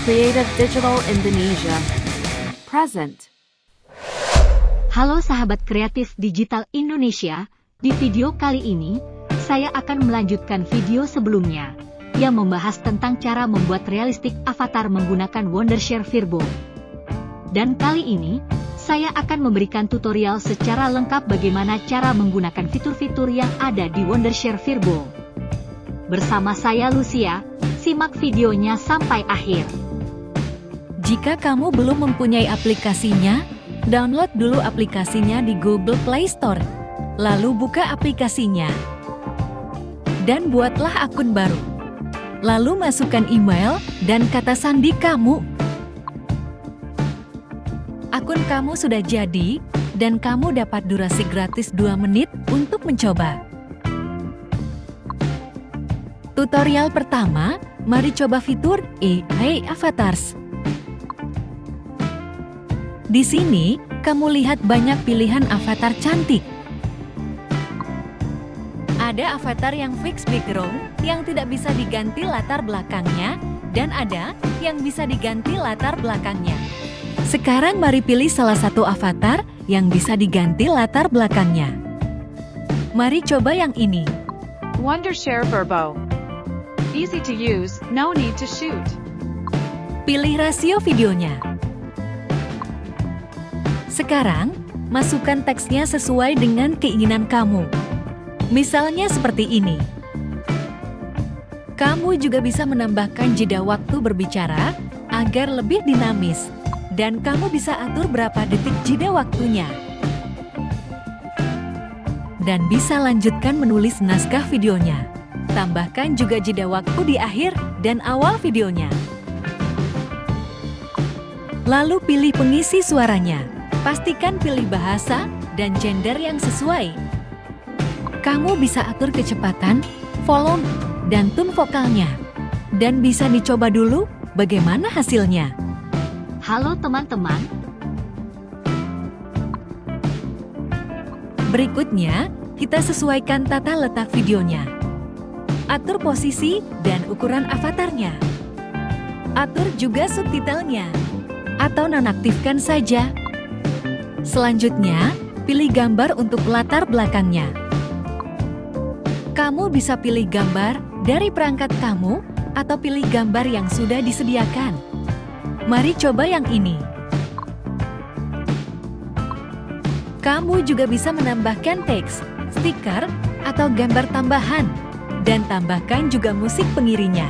Creative Digital Indonesia. Present. Halo sahabat kreatif digital Indonesia, di video kali ini, saya akan melanjutkan video sebelumnya, yang membahas tentang cara membuat realistik avatar menggunakan Wondershare Virbo. Dan kali ini, saya akan memberikan tutorial secara lengkap bagaimana cara menggunakan fitur-fitur yang ada di Wondershare Virbo. Bersama saya Lucia, simak videonya sampai akhir. Jika kamu belum mempunyai aplikasinya, download dulu aplikasinya di Google Play Store. Lalu buka aplikasinya. Dan buatlah akun baru. Lalu masukkan email dan kata sandi kamu. Akun kamu sudah jadi, dan kamu dapat durasi gratis 2 menit untuk mencoba. Tutorial pertama, mari coba fitur AI Avatars. Di sini, kamu lihat banyak pilihan avatar cantik. Ada avatar yang fix background, yang tidak bisa diganti latar belakangnya, dan ada yang bisa diganti latar belakangnya. Sekarang mari pilih salah satu avatar yang bisa diganti latar belakangnya. Mari coba yang ini. Wondershare Virbo. Easy to use, no need to shoot. Pilih rasio videonya. Sekarang, masukkan teksnya sesuai dengan keinginan kamu. Misalnya seperti ini. Kamu juga bisa menambahkan jeda waktu berbicara agar lebih dinamis. Dan kamu bisa atur berapa detik jeda waktunya. Dan bisa lanjutkan menulis naskah videonya. Tambahkan juga jeda waktu di akhir dan awal videonya. Lalu pilih pengisi suaranya. Pastikan pilih bahasa dan gender yang sesuai. Kamu bisa atur kecepatan, volume, dan tone vokalnya. Dan bisa dicoba dulu bagaimana hasilnya. Halo teman-teman. Berikutnya, kita sesuaikan tata letak videonya. Atur posisi dan ukuran avatarnya. Atur juga subtitlenya. Atau nonaktifkan saja. Selanjutnya, pilih gambar untuk latar belakangnya. Kamu bisa pilih gambar dari perangkat kamu atau pilih gambar yang sudah disediakan. Mari coba yang ini. Kamu juga bisa menambahkan teks, stiker, atau gambar tambahan, dan tambahkan juga musik pengiringnya.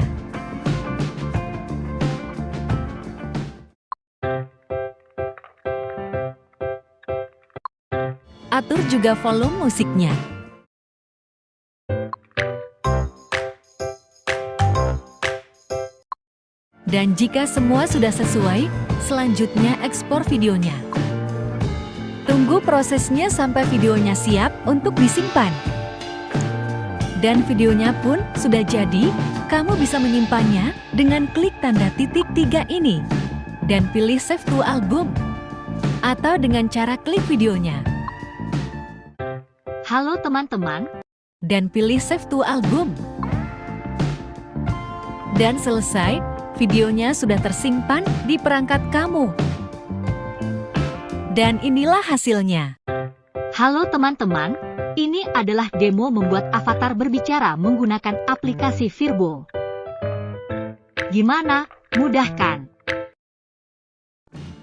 Atur juga volume musiknya. Dan jika semua sudah sesuai, selanjutnya ekspor videonya. Tunggu prosesnya sampai videonya siap untuk disimpan. Dan videonya pun sudah jadi, kamu bisa menyimpannya dengan klik tanda titik 3 ini. Dan pilih Save to Album. Atau dengan cara klik videonya. Halo teman-teman. Dan pilih Save to Album. Dan selesai, videonya sudah tersimpan di perangkat kamu. Dan inilah hasilnya. Halo teman-teman, ini adalah demo membuat avatar berbicara menggunakan aplikasi Virbo. Gimana? Mudah kan?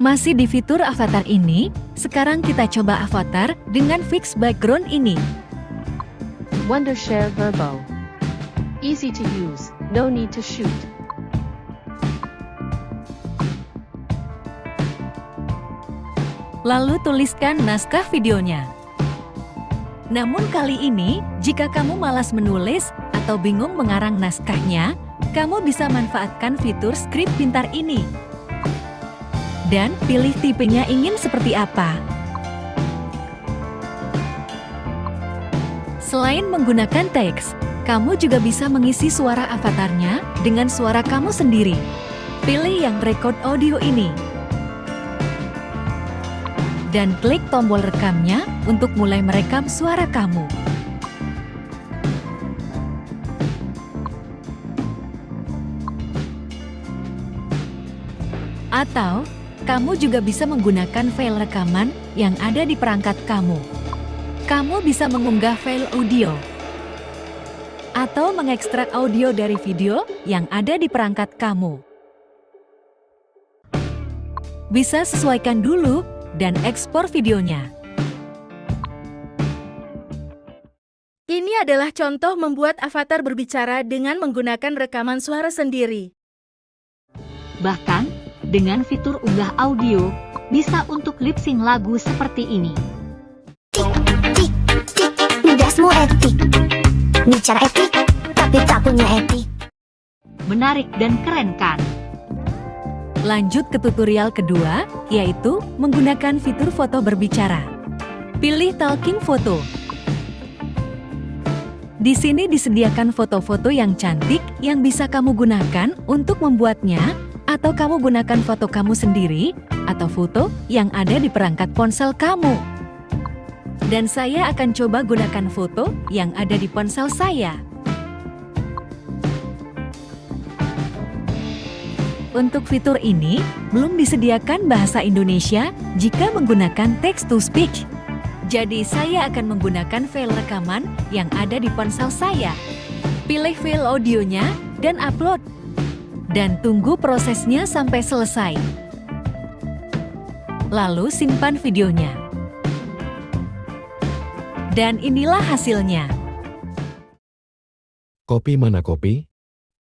Masih di fitur avatar ini, sekarang kita coba avatar dengan fix background ini. Wondershare Virbo. Easy to use, no need to shoot. Lalu tuliskan naskah videonya. Namun kali ini, jika kamu malas menulis atau bingung mengarang naskahnya, kamu bisa manfaatkan fitur skrip pintar ini. Dan pilih tipenya ingin seperti apa. Selain menggunakan teks, kamu juga bisa mengisi suara avatarnya dengan suara kamu sendiri. Pilih yang record audio ini. Dan klik tombol rekamnya untuk mulai merekam suara kamu. Atau, kamu juga bisa menggunakan file rekaman yang ada di perangkat kamu. Kamu bisa mengunggah file audio atau mengekstrak audio dari video yang ada di perangkat kamu. Bisa sesuaikan dulu dan ekspor videonya. Ini adalah contoh membuat avatar berbicara dengan menggunakan rekaman suara sendiri. Bahkan, dengan fitur unggah audio, bisa untuk lip sync lagu seperti ini. Tik, tik, tidak semua etik. Bicara etik, tapi tak punya etik. Menarik dan keren kan? Lanjut ke tutorial kedua, yaitu menggunakan fitur foto berbicara. Pilih Talking Photo. Di sini disediakan foto-foto yang cantik yang bisa kamu gunakan untuk membuatnya, atau kamu gunakan foto kamu sendiri, atau foto yang ada di perangkat ponsel kamu. Dan saya akan coba gunakan foto yang ada di ponsel saya. Untuk fitur ini, belum disediakan bahasa Indonesia jika menggunakan text to speech. Jadi saya akan menggunakan file rekaman yang ada di ponsel saya. Pilih file audionya dan upload. Dan tunggu prosesnya sampai selesai. Lalu simpan videonya. Dan inilah hasilnya. Kopi mana kopi?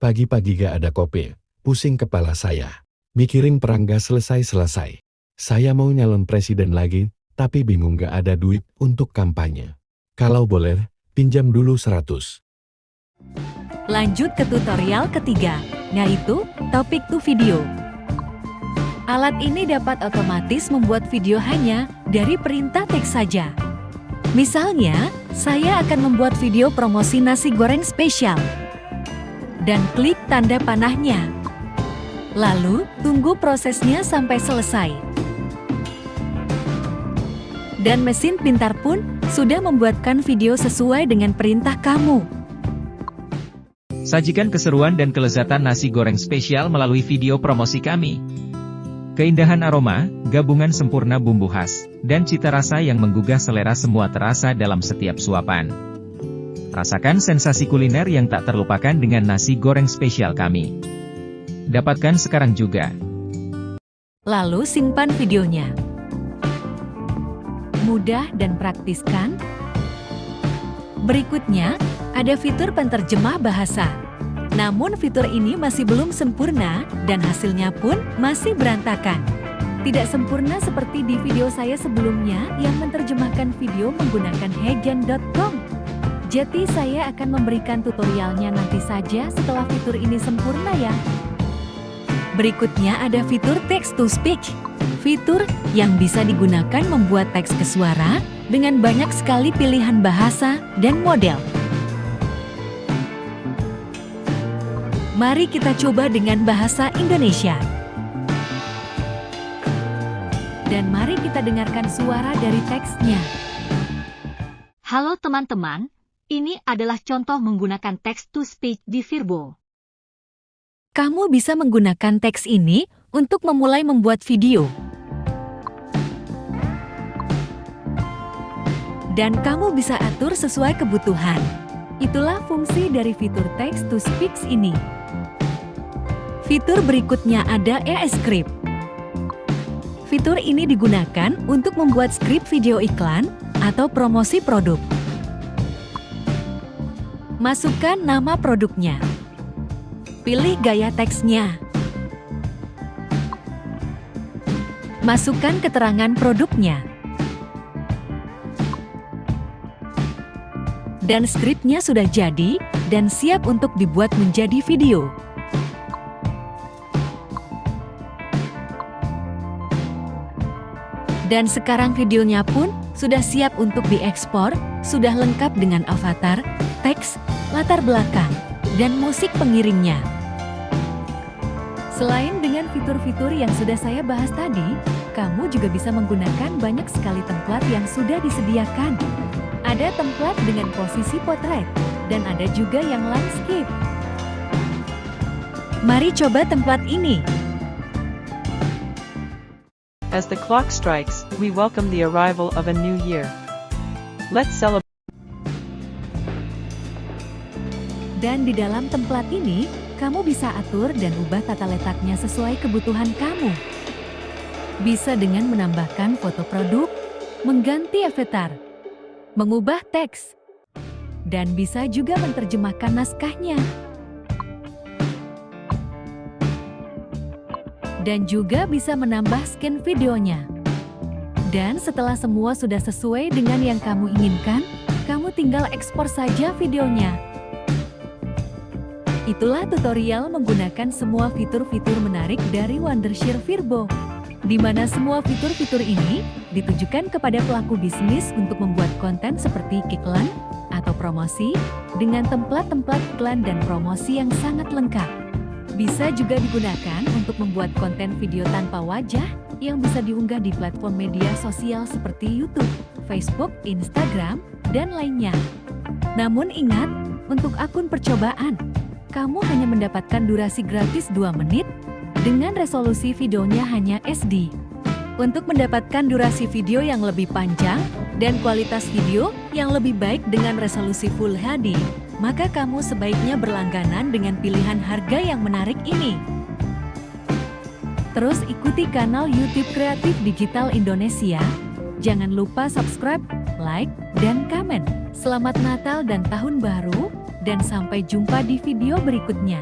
Pagi-pagi gak ada kopi. Pusing kepala saya. Mikirin perang gak selesai-selesai. Saya mau nyalon presiden lagi, tapi bingung gak ada duit untuk kampanye. Kalau boleh, pinjam dulu 100. Lanjut ke tutorial ketiga, yaitu Topic to Video. Alat ini dapat otomatis membuat video hanya dari perintah teks saja. Misalnya, saya akan membuat video promosi nasi goreng spesial. Dan klik tanda panahnya. Lalu, tunggu prosesnya sampai selesai. Dan mesin pintar pun sudah membuatkan video sesuai dengan perintah kamu. Sajikan keseruan dan kelezatan nasi goreng spesial melalui video promosi kami. Keindahan aroma, gabungan sempurna bumbu khas, dan cita rasa yang menggugah selera semua terasa dalam setiap suapan. Rasakan sensasi kuliner yang tak terlupakan dengan nasi goreng spesial kami. Dapatkan sekarang juga. Lalu simpan videonya. Mudah dan praktis kan? Berikutnya, ada fitur penterjemah bahasa. Namun fitur ini masih belum sempurna dan hasilnya pun masih berantakan. Tidak sempurna seperti di video saya sebelumnya yang menerjemahkan video menggunakan Heygen.com. Jadi saya akan memberikan tutorialnya nanti saja setelah fitur ini sempurna ya. Berikutnya ada fitur text to speech. Fitur yang bisa digunakan membuat teks ke suara dengan banyak sekali pilihan bahasa dan model. Mari kita coba dengan bahasa Indonesia. Dan mari kita dengarkan suara dari teksnya. Halo teman-teman, ini adalah contoh menggunakan text to speech di Virbo. Kamu bisa menggunakan teks ini untuk memulai membuat video. Dan kamu bisa atur sesuai kebutuhan. Itulah fungsi dari fitur text to speech ini. Fitur berikutnya ada e-script. Fitur ini digunakan untuk membuat skrip video iklan atau promosi produk. Masukkan nama produknya. Pilih gaya teksnya. Masukkan keterangan produknya. Dan skripnya sudah jadi dan siap untuk dibuat menjadi video. Dan sekarang videonya pun sudah siap untuk diekspor, sudah lengkap dengan avatar, teks, latar belakang, dan musik pengiringnya. Selain dengan fitur-fitur yang sudah saya bahas tadi, kamu juga bisa menggunakan banyak sekali template yang sudah disediakan. Ada template dengan posisi potret, dan ada juga yang landscape. Mari coba template ini. As the clock strikes, we welcome the arrival of a new year. Let's celebrate. Dan di dalam template ini, kamu bisa atur dan ubah tata letaknya sesuai kebutuhan kamu. Bisa dengan menambahkan foto produk, mengganti avatar, mengubah teks, dan bisa juga menerjemahkan naskahnya. Dan juga bisa menambah scan videonya. Dan setelah semua sudah sesuai dengan yang kamu inginkan, kamu tinggal ekspor saja videonya. Itulah tutorial menggunakan semua fitur-fitur menarik dari Wondershare Virbo, di mana semua fitur-fitur ini ditujukan kepada pelaku bisnis untuk membuat konten seperti iklan atau promosi dengan template-template iklan dan promosi yang sangat lengkap. Bisa juga digunakan untuk membuat konten video tanpa wajah yang bisa diunggah di platform media sosial seperti YouTube, Facebook, Instagram, dan lainnya. Namun ingat, untuk akun percobaan, kamu hanya mendapatkan durasi gratis 2 menit dengan resolusi videonya hanya SD. Untuk mendapatkan durasi video yang lebih panjang dan kualitas video yang lebih baik dengan resolusi Full HD, maka kamu sebaiknya berlangganan dengan pilihan harga yang menarik ini. Terus ikuti kanal YouTube Kreatif Digital Indonesia. Jangan lupa subscribe, like, dan komen. Selamat Natal dan Tahun Baru, dan sampai jumpa di video berikutnya.